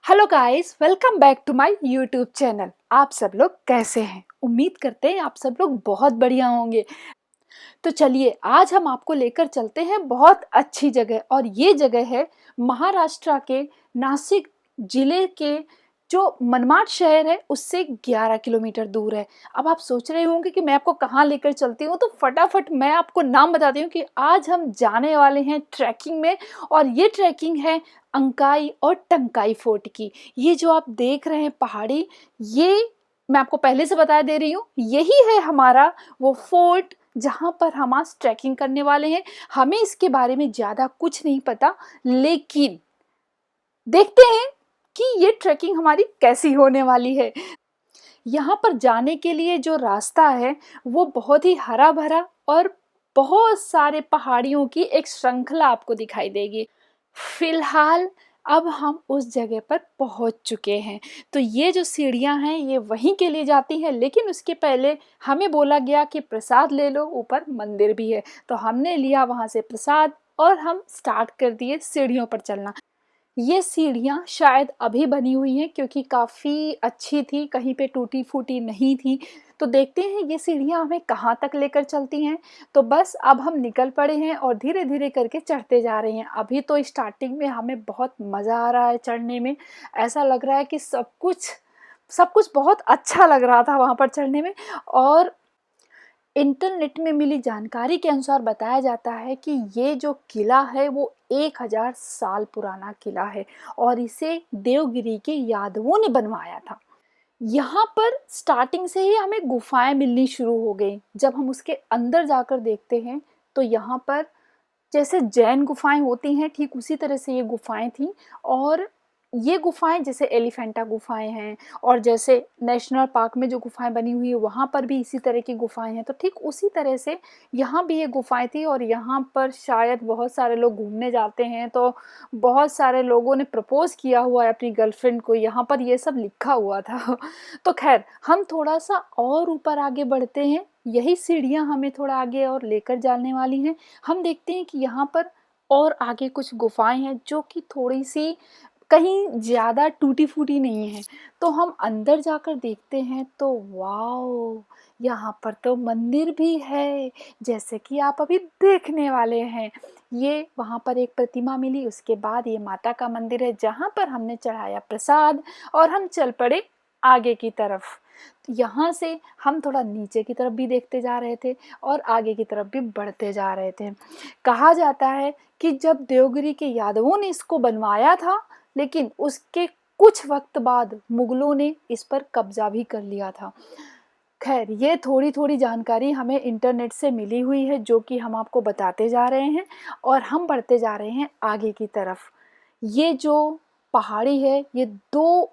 Hello guys, welcome back to my YouTube channel. आप सब लोग कैसे हैं? उम्मीद करते हैं आप सब लोग बहुत बढ़िया होंगे। तो चलिए आज हम आपको लेकर चलते हैं बहुत अच्छी जगह, और ये जगह है महाराष्ट्र के नासिक जिले के जो मनमाड शहर है उससे 11 किलोमीटर दूर है। अब आप सोच रहे होंगे कि मैं आपको कहाँ लेकर चलती हूँ, तो फटाफट मैं आपको नाम बताती हूँ कि आज हम जाने वाले हैं ट्रैकिंग में। और ये ट्रैकिंग है अंकाई और टंकाई फोर्ट की। ये जो आप देख रहे हैं पहाड़ी, ये मैं आपको पहले से बता दे रही हूँ, यही है हमारा वो फोर्ट जहाँ पर हम आज ट्रैकिंग करने वाले हैं। हमें इसके बारे में ज़्यादा कुछ नहीं पता, लेकिन देखते हैं कि ये ट्रैकिंग हमारी कैसी होने वाली है। यहाँ पर जाने के लिए जो रास्ता है वो बहुत ही हरा भरा और बहुत सारे पहाड़ियों की एक श्रृंखला आपको दिखाई देगी। फिलहाल अब हम उस जगह पर पहुंच चुके हैं। तो ये जो सीढ़ियां हैं ये वहीं के लिए जाती हैं, लेकिन उसके पहले हमें बोला गया कि प्रसाद ले लो, ऊपर मंदिर भी है। तो हमने लिया वहां से प्रसाद और हम स्टार्ट कर दिए सीढ़ियों पर चलना। ये सीढ़ियाँ शायद अभी बनी हुई हैं क्योंकि काफ़ी अच्छी थी, कहीं पे टूटी फूटी नहीं थी। तो देखते हैं ये सीढ़ियाँ हमें कहाँ तक लेकर चलती हैं। तो बस अब हम निकल पड़े हैं और धीरे धीरे करके चढ़ते जा रहे हैं। अभी तो स्टार्टिंग में हमें बहुत मज़ा आ रहा है चढ़ने में। ऐसा लग रहा है कि सब कुछ बहुत अच्छा लग रहा था वहाँ पर चढ़ने में। और इंटरनेट में मिली जानकारी के अनुसार बताया जाता है कि ये जो किला है वो 1000 साल पुराना किला है और इसे देवगिरी के यादवों ने बनवाया था। यहाँ पर स्टार्टिंग से ही हमें गुफाएं मिलनी शुरू हो गई। जब हम उसके अंदर जाकर देखते हैं तो यहाँ पर जैसे जैन गुफाएं होती हैं ठीक उसी तरह से ये गुफाएं थी। और ये गुफाएं जैसे एलिफेंटा गुफाएं हैं, और जैसे नेशनल पार्क में जो गुफाएं बनी हुई है वहाँ पर भी इसी तरह की गुफाएं हैं, तो ठीक उसी तरह से यहाँ भी ये गुफाएं थी। और यहाँ पर शायद बहुत सारे लोग घूमने जाते हैं, तो बहुत सारे लोगों ने प्रपोज किया हुआ है अपनी गर्लफ्रेंड को, यहाँ पर ये सब लिखा हुआ था। तो खैर हम थोड़ा सा और ऊपर आगे बढ़ते हैं। यही सीढ़ियाँ हमें थोड़ा आगे और लेकर जाने वाली हैं। हम देखते हैं कि यहाँ पर और आगे कुछ गुफाएं हैं जो कि थोड़ी सी कहीं ज़्यादा टूटी फूटी नहीं है। तो हम अंदर जाकर देखते हैं तो वाओ, यहाँ पर तो मंदिर भी है जैसे कि आप अभी देखने वाले हैं। ये वहाँ पर एक प्रतिमा मिली, उसके बाद ये माता का मंदिर है जहाँ पर हमने चढ़ाया प्रसाद और हम चल पड़े आगे की तरफ। यहाँ से हम थोड़ा नीचे की तरफ भी देखते जा रहे थे और आगे की तरफ भी बढ़ते जा रहे थे। कहा जाता है कि जब देवगिरी के यादवों ने इसको बनवाया था, लेकिन उसके कुछ वक्त बाद मुगलों ने इस पर कब्जा भी कर लिया था। खैर ये थोड़ी थोड़ी जानकारी हमें इंटरनेट से मिली हुई है जो कि हम आपको बताते जा रहे हैं। और हम बढ़ते जा रहे हैं आगे की तरफ। ये जो पहाड़ी है ये दो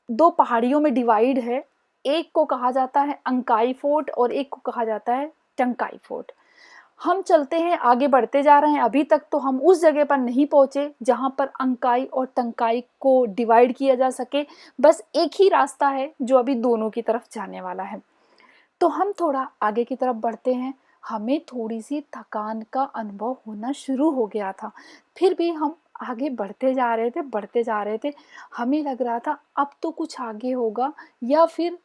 दो पहाड़ियों में डिवाइड है। एक को कहा जाता है अंकाई फोर्ट और एक को कहा जाता है टंकाई फोर्ट। हम चलते हैं, आगे बढ़ते जा रहे हैं। अभी तक तो हम उस जगह पर नहीं पहुंचे जहां पर अंकाई और टंकाई को डिवाइड किया जा सके। बस एक ही रास्ता है जो अभी दोनों की तरफ जाने वाला है। तो हम थोड़ा आगे की तरफ बढ़ते हैं। हमें थोड़ी सी थकान का अनुभव होना शुरू हो गया था, फिर भी हम आगे बढ़ते जा रहे थे बढ़ते जा रहे थे। हमें लग रहा था अब तो कुछ आगे होगा, या फिर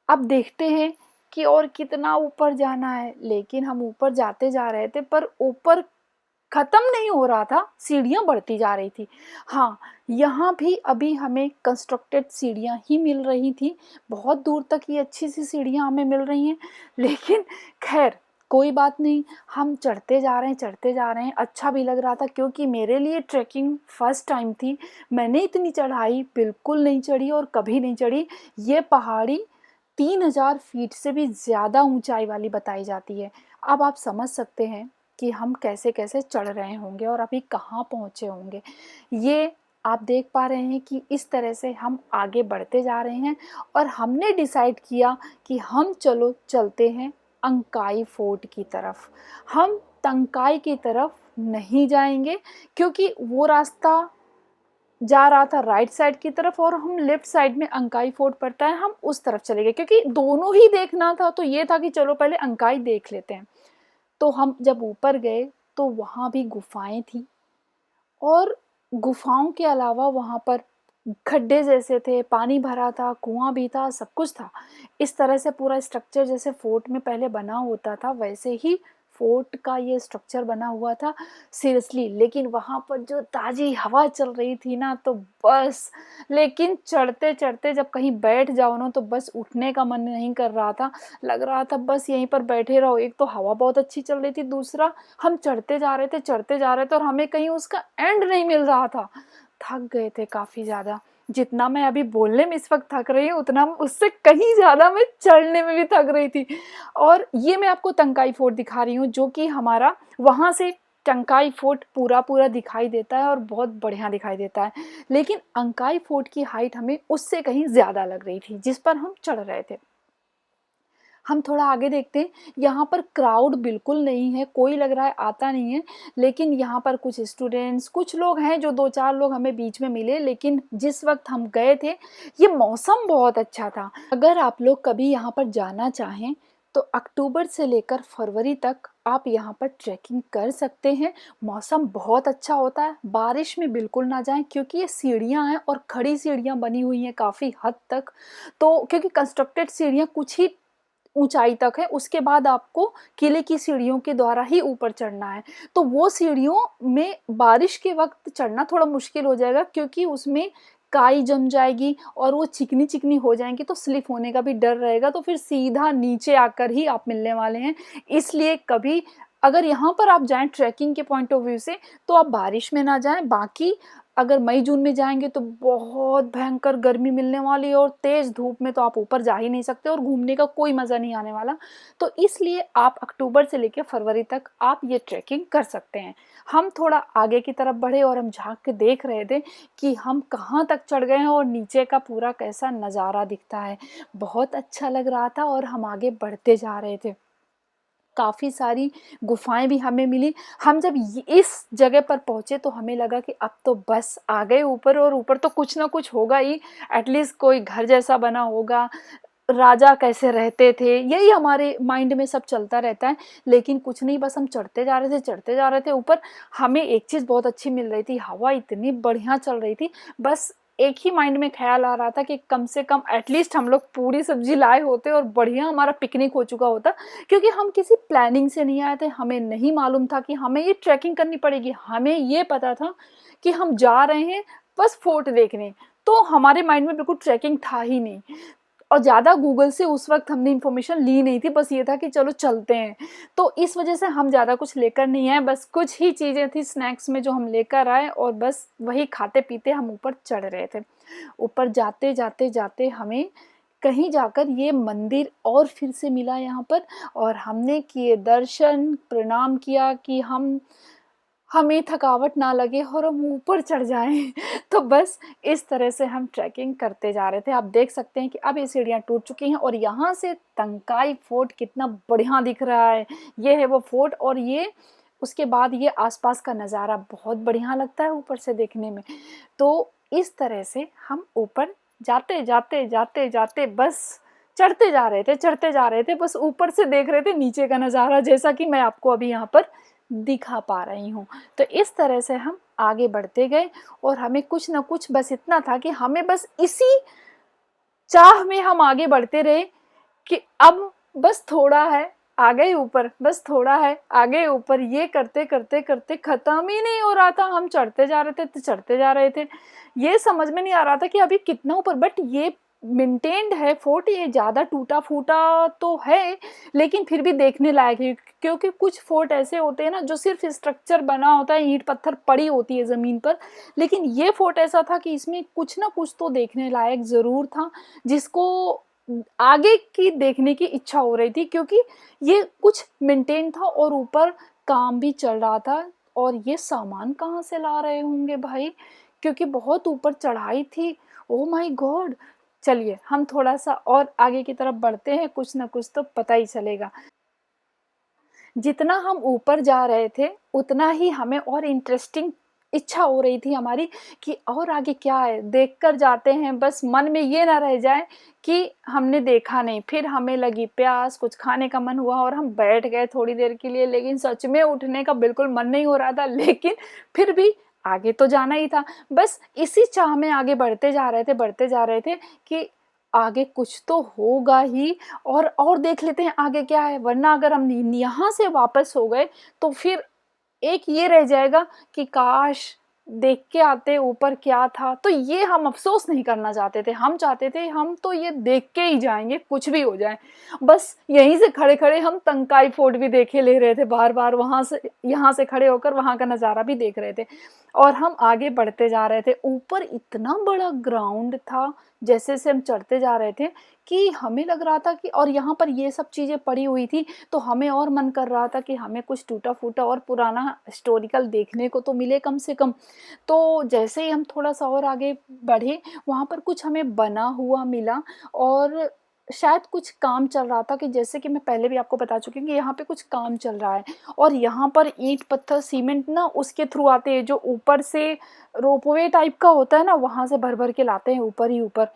अब देखते हैं कि और कितना ऊपर जाना है। लेकिन हम ऊपर जाते जा रहे थे पर ऊपर खत्म नहीं हो रहा था, सीढ़ियां बढ़ती जा रही थी। हाँ, यहाँ भी अभी हमें कंस्ट्रक्टेड सीढ़ियां ही मिल रही थी। बहुत दूर तक ये अच्छी सी सीढ़ियां हमें मिल रही हैं, लेकिन खैर कोई बात नहीं। हम चढ़ते जा रहे हैं चढ़ते जा रहे हैं। अच्छा भी लग रहा था क्योंकि मेरे लिए ट्रैकिंग फर्स्ट टाइम थी। मैंने इतनी चढ़ाई बिल्कुल नहीं चढ़ी और कभी नहीं चढ़ी। ये पहाड़ी 3000 फीट से भी ज़्यादा ऊंचाई वाली बताई जाती है। अब आप समझ सकते हैं कि हम कैसे कैसे चढ़ रहे होंगे और अभी कहाँ पहुँचे होंगे। ये आप देख पा रहे हैं कि इस तरह से हम आगे बढ़ते जा रहे हैं। और हमने डिसाइड किया कि हम चलो चलते हैं अंकाई फोर्ट की तरफ। हम तंकाई की तरफ नहीं जाएंगे क्योंकि वो रास्ता जा रहा था राइट साइड की तरफ और हम लेफ्ट साइड में अंकाई फोर्ट पड़ता है, हम उस तरफ चले गए क्योंकि दोनों ही देखना था। तो ये था कि चलो पहले अंकाई देख लेते हैं। तो हम जब ऊपर गए तो वहाँ भी गुफाएं थी, और गुफाओं के अलावा वहाँ पर खड्डे जैसे थे, पानी भरा था, कुआँ भी था, सब कुछ था। इस तरह से पूरा स्ट्रक्चर जैसे फोर्ट में पहले बना होता था वैसे ही फोर्ट का ये स्ट्रक्चर बना हुआ था सीरियसली। लेकिन वहाँ पर जो ताज़ी हवा चल रही थी ना तो बस, लेकिन चढ़ते-चढ़ते जब कहीं बैठ जाओ ना तो बस उठने का मन नहीं कर रहा था। लग रहा था बस यहीं पर बैठे रहो। एक तो हवा बहुत अच्छी चल रही थी, दूसरा हम चढ़ते जा रहे थे और हमें कहीं उसका एंड नहीं मिल रहा था। थक गए थे काफ़ी ज़्यादा। जितना मैं अभी बोलने में इस वक़्त थक रही हूँ, उतना उससे कहीं ज़्यादा मैं चढ़ने में भी थक रही थी। और ये मैं आपको टंकाई फोर्ट दिखा रही हूँ, जो कि हमारा वहाँ से टंकाई फोर्ट पूरा-पूरा दिखाई देता है और बहुत बढ़िया दिखाई देता है। लेकिन अंकाई फोर्ट की हाइट हमें उससे कहीं ज़्यादा लग रही थी, जिस पर हम चढ़ रहे थे। हम थोड़ा आगे देखते हैं, यहाँ पर क्राउड बिल्कुल नहीं है, कोई लग रहा है आता नहीं है, लेकिन यहाँ पर कुछ स्टूडेंट्स, कुछ लोग हैं जो 2-4 लोग हमें बीच में मिले, लेकिन जिस वक़्त हम गए थे, ये मौसम बहुत अच्छा था। अगर आप लोग कभी यहाँ पर जाना चाहें, तो अक्टूबर से लेकर फरवरी तक आप यहाँ पर ट्रैकिंग कर सकते हैं। मौसम बहुत अच्छा होता है, बारिश में बिल्कुल ना जाएँ क्योंकि ये सीढ़ियाँ हैं और खड़ी सीढ़ियाँ बनी हुई हैं काफ़ी हद तक, तो क्योंकि कंस्ट्रक्टेड सीढ़ियाँ कुछ ही ऊँचाई तक है, उसके बाद आपको किले की सीढ़ियों के द्वारा ही ऊपर चढ़ना है। तो वो सीढ़ियों में बारिश के वक़्त चढ़ना थोड़ा मुश्किल हो जाएगा क्योंकि उसमें काई जम जाएगी और वो चिकनी-चिकनी हो जाएँगी तो स्लिप होने का भी डर रहेगा, तो फिर सीधा नीचे आकर ही आप मिलने वाले हैं। इसलिए कभी अगर यहाँ पर आप जाएँ ट्रैकिंग के पॉइंट ऑफ व्यू से तो आप बारिश में ना जाएँ, बाकी अगर मई-जून में जाएँगे तो बहुत भयंकर गर्मी मिलने वाली है और तेज़ धूप में तो आप ऊपर जा ही नहीं सकते और घूमने का कोई मज़ा नहीं आने वाला। तो इसलिए आप अक्टूबर से लेके फरवरी तक आप ये ट्रैकिंग कर सकते हैं। हम थोड़ा आगे की तरफ बढ़े और हम झाँक के देख रहे थे कि हम कहाँ तक चढ़ गए हैं और नीचे का पूरा कैसा नज़ारा दिखता है। बहुत अच्छा लग रहा था और हम आगे बढ़ते जा रहे थे। काफ़ी सारी गुफ़ाएँ भी हमें मिली। हम जब य इस जगह पर पहुँचे तो हमें लगा कि अब तो बस आ गए ऊपर और ऊपर तो कुछ ना कुछ होगा ही, एटलीस्ट कोई घर जैसा बना होगा, राजा कैसे रहते थे, यही हमारे माइंड में सब चलता रहता है। लेकिन कुछ नहीं, बस हम चढ़ते जा रहे थे ऊपर। हमें एक चीज़ बहुत अच्छी मिल रही थी, हवा इतनी बढ़िया चल रही थी, बस एक ही माइंड में ख़्याल आ रहा था कि कम से कम एटलीस्ट हम लोग पूरी सब्ज़ी लाए होते और बढ़िया हमारा पिकनिक हो चुका होता। क्योंकि हम किसी प्लानिंग से नहीं आए थे, हमें नहीं मालूम था कि हमें ये ट्रैकिंग करनी पड़ेगी। हमें ये पता था कि हम जा रहे हैं बस फोर्ट देखने, तो हमारे माइंड में बिल्कुल ट्रैकिंग था ही नहीं। और ज़्यादा गूगल से उस वक़्त हमने इन्फॉर्मेशन ली नहीं थी, बस ये था कि चलो चलते हैं। तो इस वज़ह से हम ज़्यादा कुछ लेकर नहीं आए, बस कुछ ही चीज़ें थी स्नैक्स में जो हम लेकर आए और बस वही खाते-पीते हम ऊपर चढ़ रहे थे। ऊपर जाते हमें कहीं जाकर ये मंदिर और फिर से मिला यहाँ पर और हमने किए दर्शन, प्रणाम किया कि हमें थकावट ना लगे और हम ऊपर चढ़ जाएँ। तो बस इस तरह से हम ट्रैकिंग करते जा रहे थे। आप देख सकते हैं कि अब ये सीढ़ियाँ टूट चुकी हैं और यहाँ से तंकाई फोर्ट कितना बढ़िया दिख रहा है। ये है वो फोर्ट और ये उसके बाद ये आस-पास का नज़ारा बहुत बढ़िया लगता है ऊपर से देखने में। तो इस तरह से हम ऊपर जाते बस चढ़ते जा रहे थे, बस ऊपर से देख रहे थे नीचे का नज़ारा, जैसा कि मैं आपको अभी यहाँ पर दिखा पा रही हूँ। तो इस तरह से हम आगे बढ़ते गए और हमें कुछ न कुछ बस इतना था कि हमें बस इसी चाह में हम आगे बढ़ते रहे कि अब बस थोड़ा है, आ गए ऊपर, बस थोड़ा है, आ गए ऊपर। ये करते खत्म ही नहीं हो रहा था। हम चढ़ते जा रहे थे तो चढ़ते जा रहे थे। ये समझ में नहीं आ रहा था कि अभी कितना ऊपर, बट ये मेंटेन्ड है फोर्ट, ये ज़्यादा टूटा-फूटा तो है, लेकिन फिर भी देखने लायक है। क्योंकि कुछ फोर्ट ऐसे होते हैं ना जो सिर्फ़ स्ट्रक्चर बना होता है, ईंट-पत्थर पड़ी होती है ज़मीन पर, लेकिन ये फोर्ट ऐसा था कि इसमें कुछ ना कुछ तो देखने लायक ज़रूर था, जिसको आगे की देखने की इच्छा हो रही थी क्योंकि ये कुछ मेंटेन था और ऊपर काम भी चल रहा था। और ये सामान कहाँ से ला रहे होंगे भाई, क्योंकि बहुत ऊपर चढ़ाई थी। Oh my God! चलिए हम थोड़ा-सा और आगे की तरफ बढ़ते हैं, कुछ ना कुछ तो पता ही चलेगा। जितना हम ऊपर जा रहे थे, उतना ही हमें और इंटरेस्टिंग इच्छा हो रही थी हमारी कि और आगे क्या है? देखकर जाते हैं, बस मन में ये ना रह जाए कि हमने देखा नहीं। फिर हमें लगी प्यास, कुछ खाने का मन हुआ और हम बैठ गए थोड़ी देर के लिए, लेकिन सच में उठने का बिल्कुल मन नहीं हो रहा था। लेकिन फिर भी आगे तो जाना ही था। बस इसी चाह में आगे बढ़ते जा रहे थे कि आगे कुछ तो होगा ही, और देख लेते हैं आगे क्या है, वरना अगर हम यहाँ से वापस हो गए तो फिर एक ये रह जाएगा कि काश देख के आते ऊपर क्या था। तो ये हम अफ़सोस नहीं करना चाहते थे, हम चाहते थे हम तो ये देख के ही जाएँगे, कुछ भी हो जाए। बस यहीं से खड़े-खड़े हम तंकाई फोर्ट भी देखे ले रहे थे, बार-बार वहाँ से यहाँ से खड़े होकर वहाँ का नज़ारा भी देख रहे थे, और हम आगे बढ़ते जा रहे थे। ऊपर इतना बड़ा ग्राउंड था, जैसे-जैसे हम चढ़ते जा रहे थे कि हमें लग रहा था कि, और यहाँ पर ये सब चीज़ें पड़ी हुई थी, तो हमें और मन कर रहा था कि हमें कुछ टूटा-फूटा और पुराना हिस्टोरिकल देखने को तो मिले कम से कम। तो जैसे ही हम थोड़ा-सा और आगे बढ़े, वहाँ पर कुछ हमें बना हुआ मिला, और शायद कुछ काम चल रहा था, कि जैसे कि मैं पहले भी आपको बता चुकी हूँ कि यहाँ पे कुछ काम चल रहा है, और यहाँ पर ईंट, पत्थर, सीमेंट ना उसके थ्रू आते हैं, जो ऊपर से रोपवे टाइप का होता है ना, वहाँ से भर-भर के लाते हैं ऊपर ही ऊपर।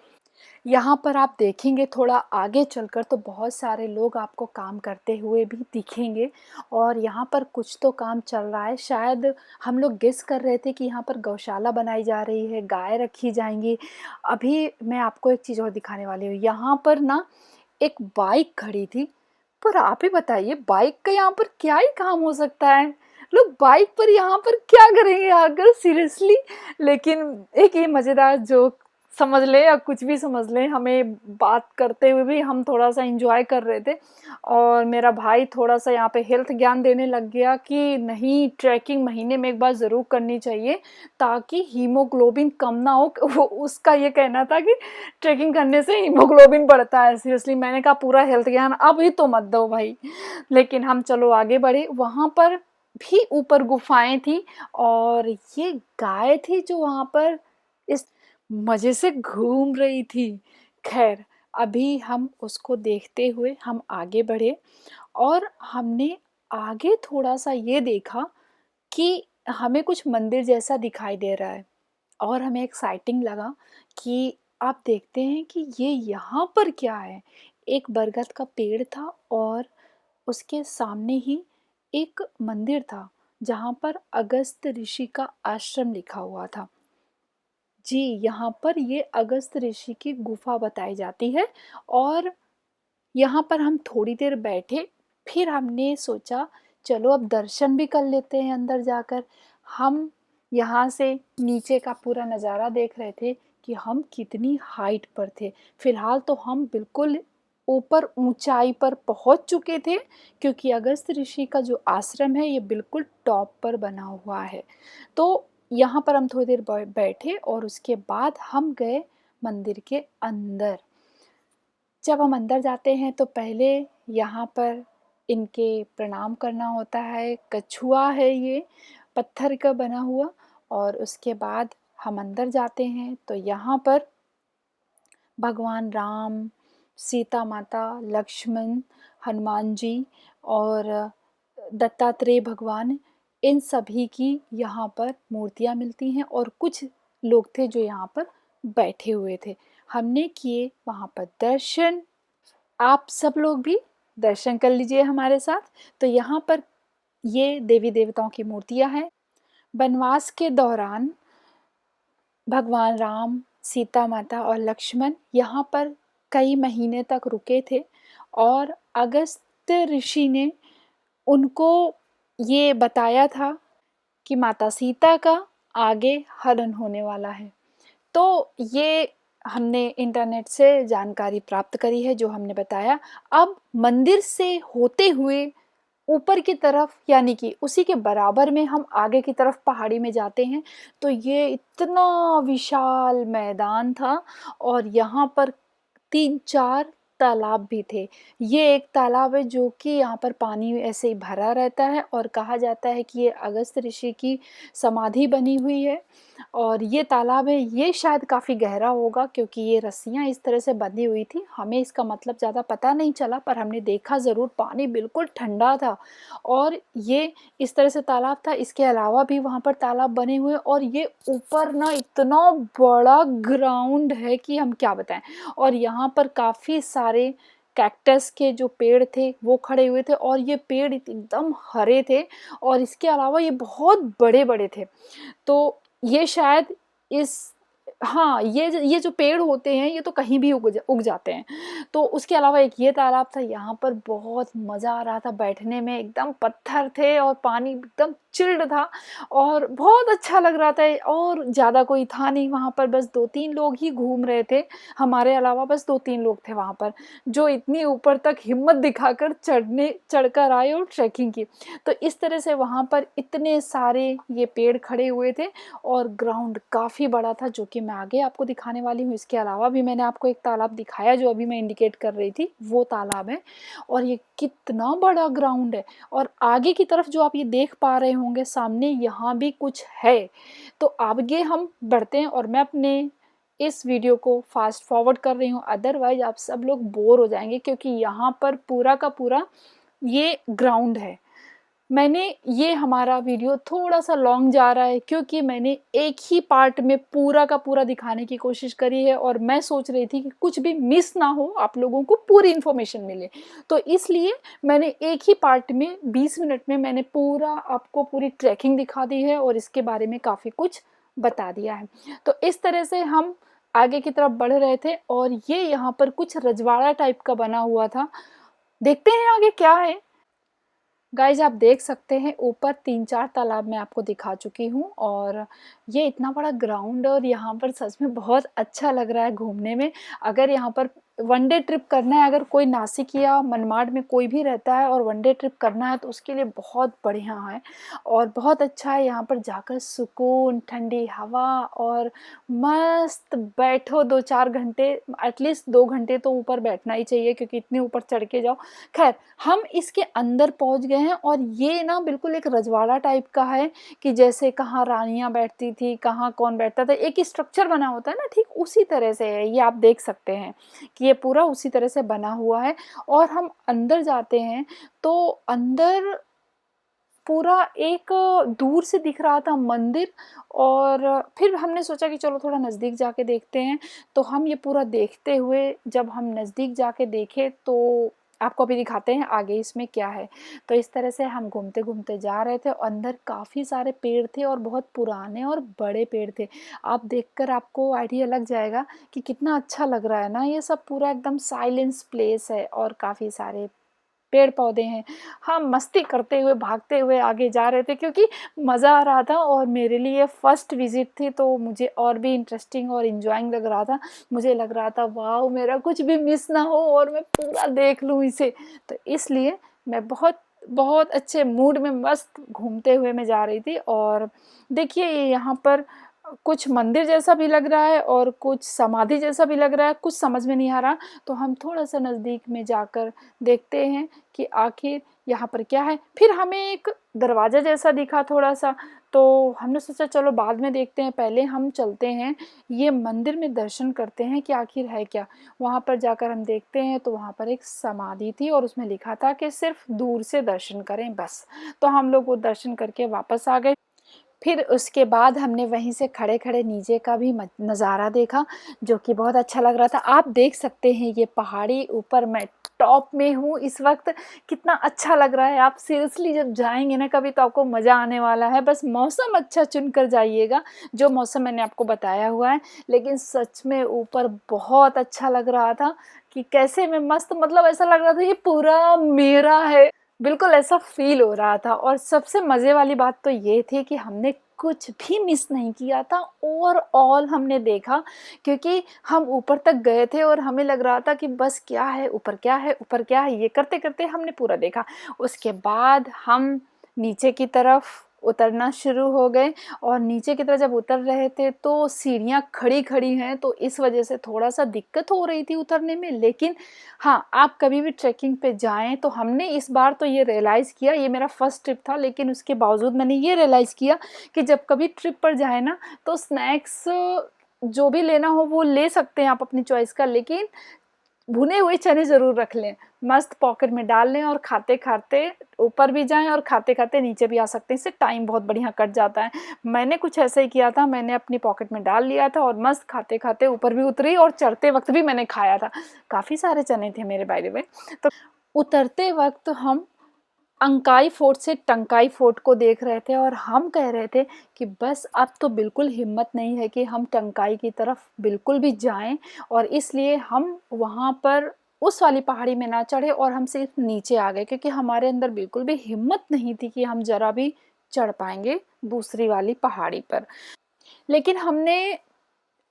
यहाँ पर आप देखेंगे थोड़ा आगे चलकर तो बहुत सारे लोग आपको काम करते हुए भी दिखेंगे, और यहाँ पर कुछ तो काम चल रहा है। शायद हम लोग गेस कर रहे थे कि यहाँ पर गौशाला बनाई जा रही है, गाय रखी जाएँगी। अभी मैं आपको एक चीज़ और दिखाने वाली हूँ। यहाँ पर ना एक बाइक खड़ी थी, पर आप ही बताइए बाइक का यहाँ पर क्या ही काम हो सकता है? लोग बाइक पर यहाँ पर क्या करेंगे आकर, सीरियसली। लेकिन एक ये मज़ेदार जोक समझ लें या कुछ भी समझ लें, हमें बात करते हुए भी हम थोड़ा-सा एन्जॉय कर रहे थे, और मेरा भाई थोड़ा-सा यहाँ पे हेल्थ ज्ञान देने लग गया कि नहीं, ट्रैकिंग महीने में एक बार ज़रूर करनी चाहिए, ताकि हीमोग्लोबिन कम ना हो। वो उसका ये कहना था कि ट्रैकिंग करने से हीमोग्लोबिन बढ़ता है। सीरियसली मैंने कहा पूरा हेल्थ ज्ञान अभी तो मत दो भाई। लेकिन हम चलो आगे बढ़े, वहाँ पर भी ऊपर गुफ़ाएँ थी, और ये गाय थी जो वहाँ पर इस मज़े से घूम रही थी। ख़ैर, अभी हम उसको देखते हुए हम आगे बढ़े, और हमने आगे थोड़ा-सा ये देखा कि हमें कुछ मंदिर जैसा दिखाई दे रहा है, और हमें एक्साइटिंग लगा कि आप देखते हैं कि ये यहाँ पर क्या है? एक बरगद का पेड़ था, और उसके सामने ही एक मंदिर था, जहाँ पर अगस्त्य ऋषि का आश्रम लिखा हुआ था। जी, यहाँ पर ये अगस्त्य ऋषि की गुफ़ा बताई जाती है, और यहाँ पर हम थोड़ी देर बैठे, फिर हमने सोचा चलो अब दर्शन भी कर लेते हैं अंदर जाकर। हम यहाँ से नीचे का पूरा नज़ारा देख रहे थे कि हम कितनी हाइट पर थे। फ़िलहाल तो हम बिल्कुल ऊपर ऊँचाई पर पहुँच चुके थे, क्योंकि अगस्त्य ऋषि का जो आश्रम है ये बिल्कुल टॉप पर बना हुआ है। तो यहाँ पर हम थोड़ी देर बैठे, और उसके बाद हम गए मंदिर के अंदर। जब हम अंदर जाते हैं तो पहले यहाँ पर इनके प्रणाम करना होता है। कछुआ है ये, पत्थर का बना हुआ, और उसके बाद हम अंदर जाते हैं तो यहाँ पर भगवान राम, सीता माता, लक्ष्मण, हनुमान जी और दत्तात्रेय भगवान, इन सभी की यहाँ पर मूर्तियाँ मिलती हैं, और कुछ लोग थे जो यहाँ पर बैठे हुए थे। हमने किए वहाँ पर दर्शन। आप सब लोग भी दर्शन कर लीजिए हमारे साथ। तो यहाँ पर ये देवी देवताओं की मूर्तियाँ हैं। वनवास के दौरान भगवान राम, सीता माता और लक्ष्मण यहाँ पर कई महीने तक रुके थे, और अगस्त्य ऋषि ने उनको ये बताया था कि माता सीता का आगे हरण होने वाला है। तो ये हमने इंटरनेट से जानकारी प्राप्त करी है, जो हमने बताया। अब मंदिर से होते हुए ऊपर की तरफ, यानी कि उसी के बराबर में हम आगे की तरफ पहाड़ी में जाते हैं, तो ये इतना विशाल मैदान था, और यहाँ पर 3-4 तालाब भी थे। ये एक तालाब है जो कि यहाँ पर पानी ऐसे ही भरा रहता है, और कहा जाता है कि ये अगस्त्य ऋषि की समाधि बनी हुई है। और ये तालाब है, ये शायद काफ़ी गहरा होगा, क्योंकि ये रस्सियाँ इस तरह से बंधी हुई थी। हमें इसका मतलब ज़्यादा पता नहीं चला, पर हमने देखा ज़रूर, पानी बिल्कुल ठंडा था, और ये इस तरह से तालाब था। इसके अलावा भी वहाँ पर तालाब बने हुए, और ये ऊपर ना इतना बड़ा ग्राउंड है कि हम क्या बताएं। और यहाँ पर काफ़ी सारे कैक्टस के जो पेड़ थे वो खड़े हुए थे, और ये पेड़ एकदम हरे थे, और इसके अलावा ये बहुत बड़े बड़े थे। तो ये शायद इस हाँ, ये जो पेड़ होते हैं ये तो कहीं भी उग जाते हैं। तो उसके अलावा एक ये तालाब था, यहाँ पर बहुत मज़ा आ रहा था बैठने में, एकदम पत्थर थे और पानी एकदम चिल्ड था और बहुत अच्छा लग रहा था। और ज़्यादा कोई था नहीं वहाँ पर, बस 2-3 लोग ही घूम रहे थे, हमारे अलावा बस 2-3 लोग थे वहाँ पर, जो इतनी ऊपर तक हिम्मत दिखाकर चढ़कर आए और ट्रैकिंग की। तो इस तरह से वहाँ पर इतने सारे ये पेड़ खड़े हुए थे, और ग्राउंड काफ़ी बड़ा था, जो कि मैं आगे आपको दिखाने वाली हूँ। इसके अलावा भी मैंने आपको एक तालाब दिखाया जो अभी मैं इंडिकेट कर रही थी, वो तालाब है। और ये कितना बड़ा ग्राउंड है, और आगे की तरफ जो आप ये देख पा रहे होंगे सामने, यहाँ भी कुछ है। तो आगे हम बढ़ते हैं, और मैं अपने इस वीडियो को फास्ट फॉरवर्ड कर रही हूँ, अदरवाइज आप सब लोग बोर हो जाएंगे, क्योंकि यहाँ पर पूरा का पूरा ये ग्राउंड है। मैंने ये हमारा वीडियो थोड़ा सा लॉन्ग जा रहा है, क्योंकि मैंने एक ही पार्ट में पूरा का पूरा दिखाने की कोशिश करी है, और मैं सोच रही थी कि कुछ भी मिस ना हो, आप लोगों को पूरी इन्फॉर्मेशन मिले। तो इसलिए मैंने एक ही पार्ट में 20 मिनट में मैंने पूरा आपको पूरी ट्रैकिंग दिखा दी है, और इसके बारे में काफ़ी कुछ बता दिया है। तो इस तरह से हम आगे की तरफ बढ़ रहे थे, और ये यहाँ पर कुछ रजवाड़ा टाइप का बना हुआ था। देखते हैं आगे क्या है। गाइज आप देख सकते हैं ऊपर 3-4 तालाब मैं आपको दिखा चुकी हूँ, और ये इतना बड़ा ग्राउंड है, और यहाँ पर सच में बहुत अच्छा लग रहा है घूमने में। अगर यहाँ पर वन डे ट्रिप करना है, अगर कोई नासिक या मनमाड में कोई भी रहता है और वन डे ट्रिप करना है, तो उसके लिए बहुत बढ़िया है और बहुत अच्छा है। यहाँ पर जाकर सुकून, ठंडी हवा, और मस्त बैठो 2-4 घंटे, एटलीस्ट 2 घंटे तो ऊपर बैठना ही चाहिए, क्योंकि इतने ऊपर चढ़ के जाओ। खैर, हम इसके अंदर पहुँच गए हैं, और ये ना बिल्कुल एक रजवाड़ा टाइप का है, कि जैसे कहाँ रानियाँ बैठती थी, कहाँ कौन बैठता था, एक स्ट्रक्चर बना होता है ना, ठीक उसी तरह से है। ये आप देख सकते हैं कि ये पूरा उसी तरह से बना हुआ है। और हम अंदर जाते हैं तो अंदर पूरा एक दूर से दिख रहा था मंदिर, और फिर हमने सोचा कि चलो थोड़ा नज़दीक जाके देखते हैं। तो हम ये पूरा देखते हुए जब हम नज़दीक जाके देखे, तो आपको अभी दिखाते हैं आगे इसमें क्या है। तो इस तरह से हम घूमते घूमते जा रहे थे, अंदर काफ़ी सारे पेड़ थे, और बहुत पुराने और बड़े पेड़ थे। आप देखकर आपको आइडिया लग जाएगा कि कितना अच्छा लग रहा है ना। ये सब पूरा एकदम साइलेंस प्लेस है, और काफ़ी सारे पेड़ पौधे हैं। हम मस्ती करते हुए भागते हुए आगे जा रहे थे, क्योंकि मज़ा आ रहा था, और मेरे लिए फ़र्स्ट विज़िट थी, तो मुझे और भी इंटरेस्टिंग और इंजॉइंग लग रहा था। मुझे लग रहा था वाओ, मेरा कुछ भी मिस ना हो और मैं पूरा देख लूँ इसे। तो इसलिए मैं बहुत बहुत अच्छे मूड में मस्त घूमते हुए मैं जा रही थी। और देखिए, ये यहाँ पर कुछ मंदिर जैसा भी लग रहा है, और कुछ समाधि जैसा भी लग रहा है, कुछ समझ में नहीं आ रहा। तो हम थोड़ा सा नज़दीक में जाकर देखते हैं कि आखिर यहाँ पर क्या है। फिर हमें एक दरवाज़ा जैसा दिखा थोड़ा सा, तो हमने सोचा चलो बाद में देखते हैं, पहले हम चलते हैं ये मंदिर में दर्शन करते हैं कि आखिर है क्या। वहाँ पर जाकर हम देखते हैं, तो वहाँ पर एक समाधि थी, और उसमें लिखा था कि सिर्फ दूर से दर्शन करें बस। तो हम लोग वो दर्शन करके वापस आ गए। फिर उसके बाद हमने वहीं से खड़े-खड़े नीचे का भी नज़ारा देखा, जो कि बहुत अच्छा लग रहा था। आप देख सकते हैं ये पहाड़ी, ऊपर मैं टॉप में हूँ इस वक्त, कितना अच्छा लग रहा है। आप सीरियसली जब जाएँगे ना कभी, तो आपको मज़ा आने वाला है। बस मौसम अच्छा चुन कर जाइएगा, जो मौसम मैंने आपको बताया हुआ है। लेकिन सच में ऊपर बहुत अच्छा लग रहा था, कि कैसे मैं मस्त, मतलब ऐसा लग रहा था ये पूरा मेरा है। बिल्कुल ऐसा फ़ील हो रहा था। और सबसे मज़े वाली बात तो ये थी कि हमने कुछ भी मिस नहीं किया था, ओवरऑल हमने देखा, क्योंकि हम ऊपर तक गए थे और हमें लग रहा था कि बस क्या है ऊपर, क्या है ऊपर, क्या है, ये करते-करते हमने पूरा देखा। उसके बाद हम नीचे की तरफ उतरना शुरू हो गए, और नीचे की तरफ जब उतर रहे थे तो सीढ़ियाँ खड़ी-खड़ी हैं, तो इस वजह से थोड़ा-सा दिक्कत हो रही थी उतरने में। लेकिन हाँ, आप कभी भी ट्रैकिंग पे जाएँ, तो हमने इस बार तो ये रियलाइज़ किया, ये मेरा फर्स्ट ट्रिप था, लेकिन उसके बावजूद मैंने ये रियलाइज़ किया कि जब कभी ट्रिप पर जाएँ ना, तो स्नैक्स जो भी लेना हो वो ले सकते हैं आप अपनी चॉइस का, लेकिन भुने हुए चने ज़रूर रख लें। मस्त पॉकेट में डाल लें और खाते खाते ऊपर भी जाएं और खाते खाते नीचे भी आ सकते हैं। इससे टाइम बहुत बढ़िया कट जाता है। मैंने कुछ ऐसे ही किया था, मैंने अपनी पॉकेट में डाल लिया था और मस्त खाते खाते ऊपर भी उतरी और चढ़ते वक्त भी मैंने खाया था। काफ़ी सारे चने थे मेरे बाय द वे। तो उतरते वक्त हम अंकाई फोर्ट से टंकाई फोर्ट को देख रहे थे और हम कह रहे थे कि बस अब तो बिल्कुल हिम्मत नहीं है कि हम टंकाई की तरफ बिल्कुल भी जाएं, और इसलिए हम वहाँ पर उस वाली पहाड़ी में ना चढ़े और हम सिर्फ नीचे आ गए, क्योंकि हमारे अंदर बिल्कुल भी हिम्मत नहीं थी कि हम जरा भी चढ़ पाएंगे दूसरी वाली पहाड़ी पर। लेकिन हमने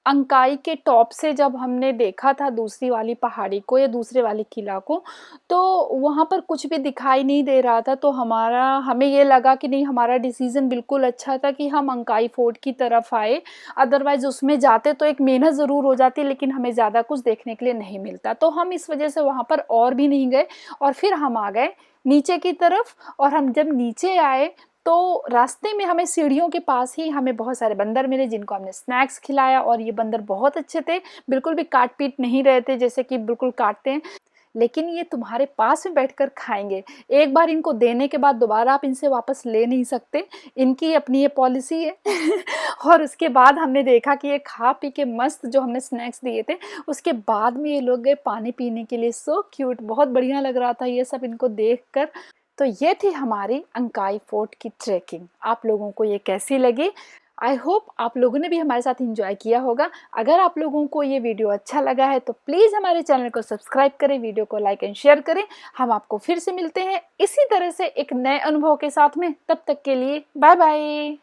अंकाई के टॉप से जब हमने देखा था दूसरी वाली पहाड़ी को या दूसरे वाली किला को, तो वहाँ पर कुछ भी दिखाई नहीं दे रहा था। तो हमें ये लगा कि नहीं, हमारा डिसीजन बिल्कुल अच्छा था कि हम अंकाई फोर्ट की तरफ आए। अदरवाइज उसमें जाते तो एक मेहनत ज़रूर हो जाती, लेकिन हमें ज़्यादा कुछ देखने के लिए नहीं मिलता। तो हम इस वजह से वहाँ पर और भी नहीं गए और फिर हम आ गए नीचे की तरफ। और हम जब नीचे आए तो रास्ते में हमें सीढ़ियों के पास ही हमें बहुत सारे बंदर मिले, जिनको हमने स्नैक्स खिलाया। और ये बंदर बहुत अच्छे थे, बिल्कुल भी काट पीट नहीं रहे थे जैसे कि बिल्कुल काटते हैं, लेकिन ये तुम्हारे पास में बैठकर खाएंगे। एक बार इनको देने के बाद दोबारा आप इनसे वापस ले नहीं सकते, इनकी अपनी ये पॉलिसी है। और उसके बाद हमने देखा कि ये खा पी के मस्त, जो हमने स्नैक्स दिए थे उसके बाद में ये लोग गए पानी पीने के लिए। सो क्यूट, बहुत बढ़िया लग रहा था ये सब इनको देख कर। तो ये थी हमारी अंकाई फोर्ट की ट्रैकिंग। आप लोगों को ये कैसी लगी? आई होप आप लोगों ने भी हमारे साथ एंजॉय किया होगा। अगर आप लोगों को ये वीडियो अच्छा लगा है तो प्लीज़ हमारे चैनल को सब्सक्राइब करें, वीडियो को लाइक एंड शेयर करें। हम आपको फिर से मिलते हैं इसी तरह से एक नए अनुभव के साथ में। तब तक के लिए बाय बाय।